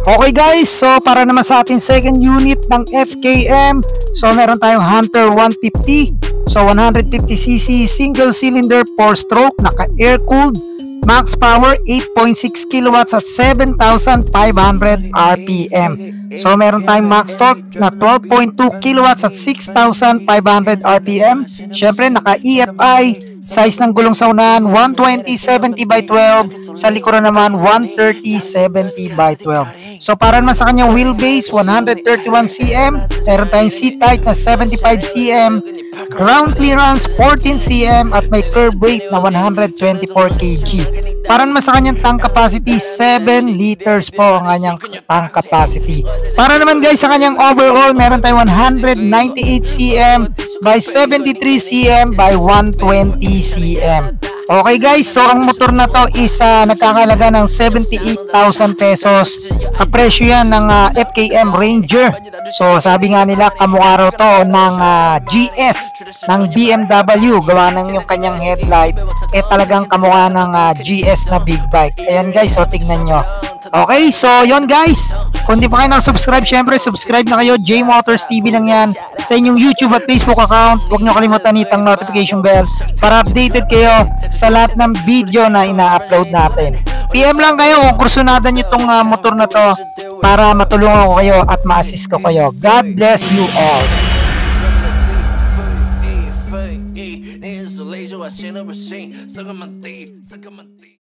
Okay guys, so para naman sa ating second unit ng FKM, so meron tayong Hunter 150. So 150cc single cylinder 4-stroke, naka air cooled, max power 8.6 kilowatts at 7,500 RPM. So meron tayong max torque na 12.2 kilowatts at 6,500 RPM. Syempre naka EFI, size ng gulong sa unahan 120/70/12, sa likuran naman 130/70/12. So para naman sa kanyang wheelbase 131 cm, meron tayong seat height na 75 cm, ground clearance 14 cm at may curb weight na 124 kg. Para naman sa kanyang tank capacity 7 liters po ang kanyang tank capacity. Para naman guys sa kanyang overall, meron tayong 198 cm by 73 cm by 120 cm. Okay guys, so ang motor na to is nagkakalaga ng 78,000 pesos. Kapresyo yan ng FKM Ranger. So sabi nga nila kamukha raw to ng GS ng BMW. Gawa ng yung kanyang headlight talagang kamukha ng GS na big bike. Ayan guys, so tignan nyo. Okay, so yon guys. Kung di pa kayo nakasubscribe, syempre subscribe na kayo. J Motors TV lang yan sa inyong YouTube at Facebook account. Huwag nyo kalimutan itang notification bell para updated kayo sa lahat ng video na ina-upload natin. PM lang kayo kung kursunada nyo itong motor na to para matulungan ko kayo at ma-assist ko kayo. God bless you all.